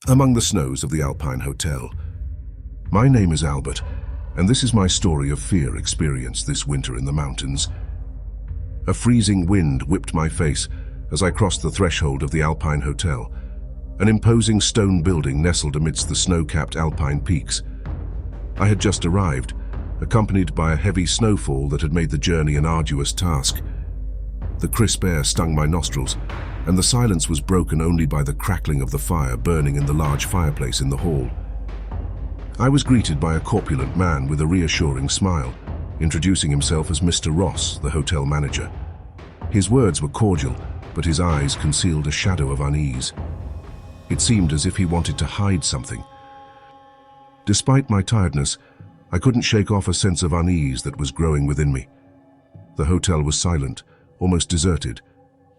Among the snows of the Alpine Hotel. My name is Albert, and this is my story of fear experienced this winter in the mountains. A freezing wind whipped my face as I crossed the threshold of the Alpine Hotel, an imposing stone building nestled amidst the snow-capped Alpine peaks. I had just arrived, accompanied by a heavy snowfall that had made the journey an arduous task. The crisp air stung my nostrils, and the silence was broken only by the crackling of the fire burning in the large fireplace in the hall. I was greeted by a corpulent man with a reassuring smile, introducing himself as Mr. Ross, the hotel manager. His words were cordial, but his eyes concealed a shadow of unease. It seemed as if he wanted to hide something. Despite my tiredness, I couldn't shake off a sense of unease that was growing within me. The hotel was silent, almost deserted,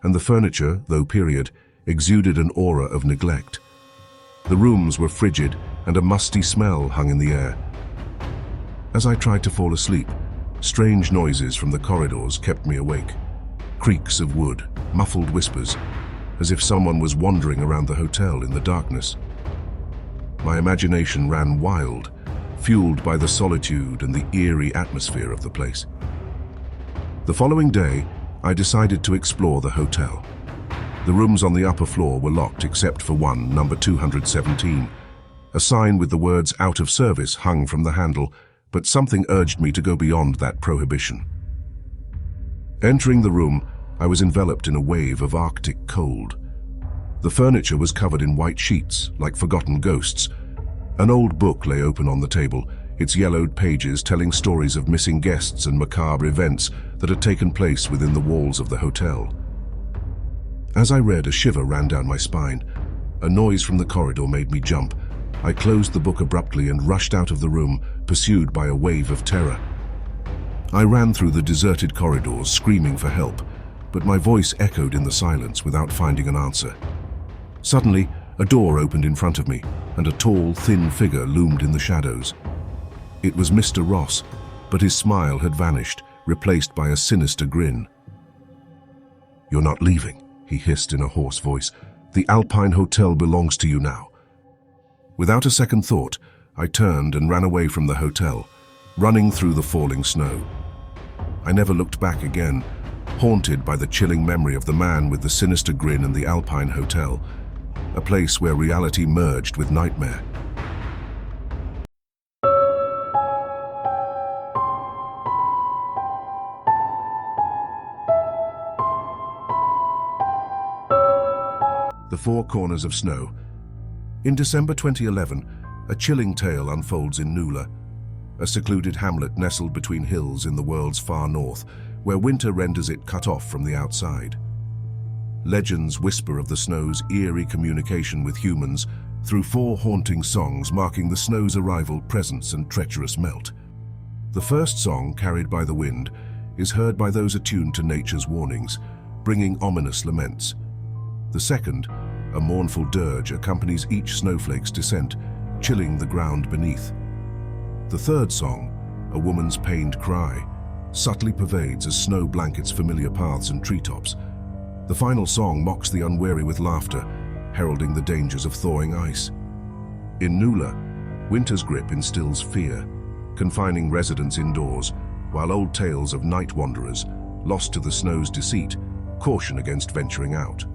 and the furniture, though period, exuded an aura of neglect. The rooms were frigid, and a musty smell hung in the air. As I tried to fall asleep, strange noises from the corridors kept me awake. Creaks of wood, muffled whispers, as if someone was wandering around the hotel in the darkness. My imagination ran wild, fueled by the solitude and the eerie atmosphere of the place. The following day, I decided to explore the hotel. The rooms on the upper floor were locked except for one, number 217. A sign with the words "out of service" hung from the handle, but something urged me to go beyond that prohibition. Entering the room, I was enveloped in a wave of Arctic cold. The furniture was covered in white sheets, like forgotten ghosts. An old book lay open on the table, its yellowed pages telling stories of missing guests and macabre events that had taken place within the walls of the hotel. As I read, a shiver ran down my spine. A noise from the corridor made me jump. I closed the book abruptly and rushed out of the room, pursued by a wave of terror. I ran through the deserted corridors, screaming for help, but my voice echoed in the silence without finding an answer. Suddenly, a door opened in front of me, and a tall, thin figure loomed in the shadows. It was Mr. Ross, but his smile had vanished, replaced by a sinister grin. "You're not leaving," he hissed in a hoarse voice. "The Alpine Hotel belongs to you now." Without a second thought, I turned and ran away from the hotel, running through the falling snow. I never looked back again, haunted by the chilling memory of the man with the sinister grin in the Alpine Hotel, a place where reality merged with nightmare. The Four Corners of Snow. In December 2011, a chilling tale unfolds in Nula, a secluded hamlet nestled between hills in the world's far north, where winter renders it cut off from the outside. Legends whisper of the snow's eerie communication with humans through four haunting songs marking the snow's arrival, presence, and treacherous melt. The first song, Carried by the Wind, is heard by those attuned to nature's warnings, bringing ominous laments. The second, a mournful dirge, accompanies each snowflake's descent, chilling the ground beneath. The third song, a woman's pained cry, subtly pervades as snow blankets familiar paths and treetops. The final song mocks the unwary with laughter, heralding the dangers of thawing ice. In Nula, winter's grip instills fear, confining residents indoors, while old tales of night wanderers, lost to the snow's deceit, caution against venturing out.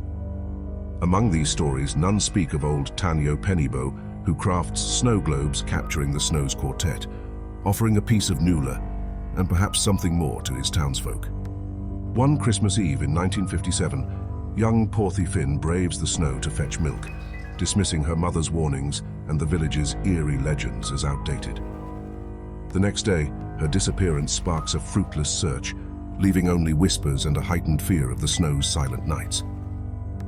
Among these stories, none speak of old Tanyo Pennybow, who crafts snow globes capturing the snow's quartet, offering a piece of Nula, and perhaps something more to his townsfolk. One Christmas Eve in 1957, young Porthy Finn braves the snow to fetch milk, dismissing her mother's warnings and the village's eerie legends as outdated. The next day, her disappearance sparks a fruitless search, leaving only whispers and a heightened fear of the snow's silent nights.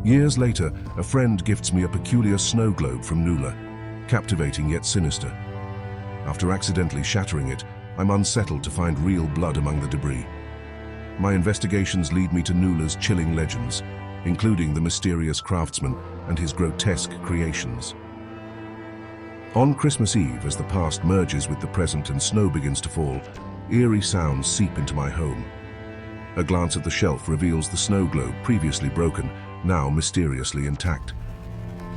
Years later, a friend gifts me a peculiar snow globe from Nula, captivating yet sinister. After accidentally shattering it, I'm unsettled to find real blood among the debris. My investigations lead me to Nula's chilling legends, including the mysterious craftsman and his grotesque creations. On Christmas Eve, as the past merges with the present and snow begins to fall, eerie sounds seep into my home. A glance at the shelf reveals the snow globe, previously broken, now mysteriously intact.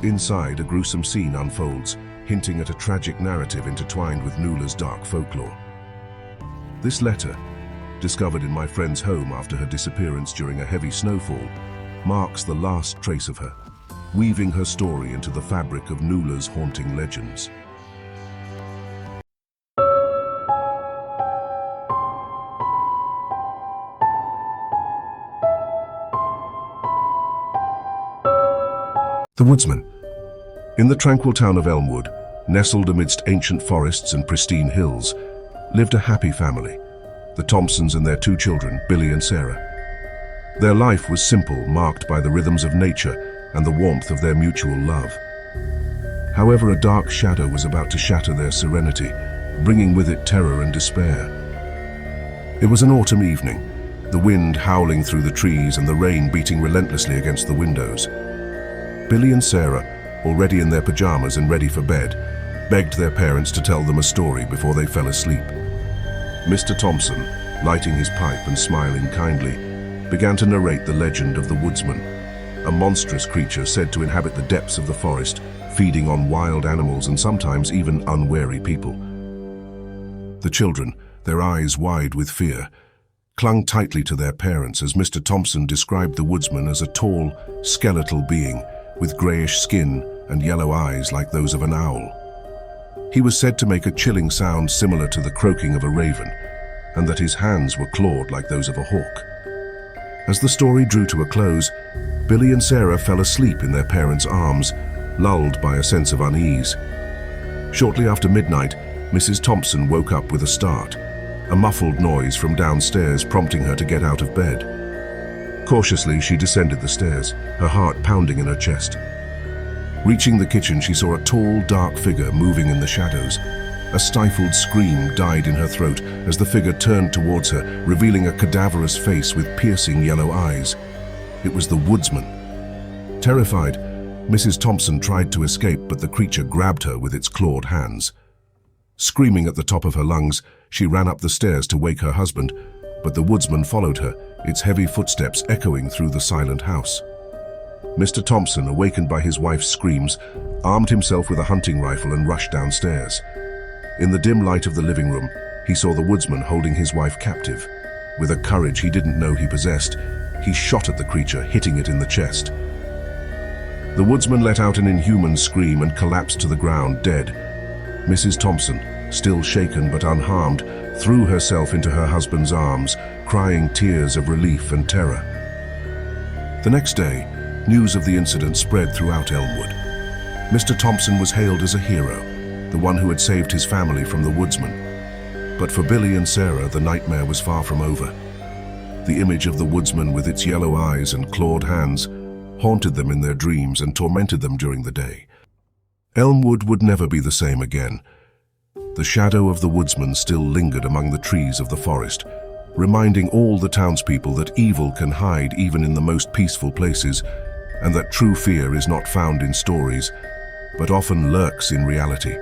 Inside, a gruesome scene unfolds, hinting at a tragic narrative intertwined with Nula's dark folklore. This letter, discovered in my friend's home after her disappearance during a heavy snowfall, marks the last trace of her, weaving her story into the fabric of Nula's haunting legends. The Woodsman. In the tranquil town of Elmwood, nestled amidst ancient forests and pristine hills, lived a happy family, the Thompsons and their two children, Billy and Sarah. Their life was simple, marked by the rhythms of nature and the warmth of their mutual love. However, a dark shadow was about to shatter their serenity, bringing with it terror and despair. It was an autumn evening, the wind howling through the trees and the rain beating relentlessly against the windows. Billy and Sarah, already in their pajamas and ready for bed, begged their parents to tell them a story before they fell asleep. Mr. Thompson, lighting his pipe and smiling kindly, began to narrate the legend of the Woodsman, a monstrous creature said to inhabit the depths of the forest, feeding on wild animals and sometimes even unwary people. The children, their eyes wide with fear, clung tightly to their parents as Mr. Thompson described the Woodsman as a tall, skeletal being with grayish skin and yellow eyes like those of an owl. He was said to make a chilling sound similar to the croaking of a raven, and that his hands were clawed like those of a hawk. As the story drew to a close, Billy and Sarah fell asleep in their parents' arms, lulled by a sense of unease. Shortly after midnight, Mrs. Thompson woke up with a start, a muffled noise from downstairs prompting her to get out of bed. Cautiously, she descended the stairs, her heart pounding in her chest. Reaching the kitchen, she saw a tall, dark figure moving in the shadows. A stifled scream died in her throat as the figure turned towards her, revealing a cadaverous face with piercing yellow eyes. It was the Woodsman. Terrified, Mrs. Thompson tried to escape, but the creature grabbed her with its clawed hands. Screaming at the top of her lungs, she ran up the stairs to wake her husband, but the Woodsman followed her, its heavy footsteps echoing through the silent house. Mr. Thompson, awakened by his wife's screams, armed himself with a hunting rifle and rushed downstairs. In the dim light of the living room, he saw the Woodsman holding his wife captive. With a courage he didn't know he possessed, he shot at the creature, hitting it in the chest. The Woodsman let out an inhuman scream and collapsed to the ground, dead. Mrs. Thompson, still shaken but unharmed, threw herself into her husband's arms, crying tears of relief and terror. The next day, news of the incident spread throughout Elmwood. Mr. Thompson was hailed as a hero, the one who had saved his family from the Woodsman. But for Billy and Sarah, the nightmare was far from over. The image of the Woodsman with its yellow eyes and clawed hands haunted them in their dreams and tormented them during the day. Elmwood would never be the same again. The shadow of the Woodsman still lingered among the trees of the forest, reminding all the townspeople that evil can hide even in the most peaceful places, and that true fear is not found in stories, but often lurks in reality.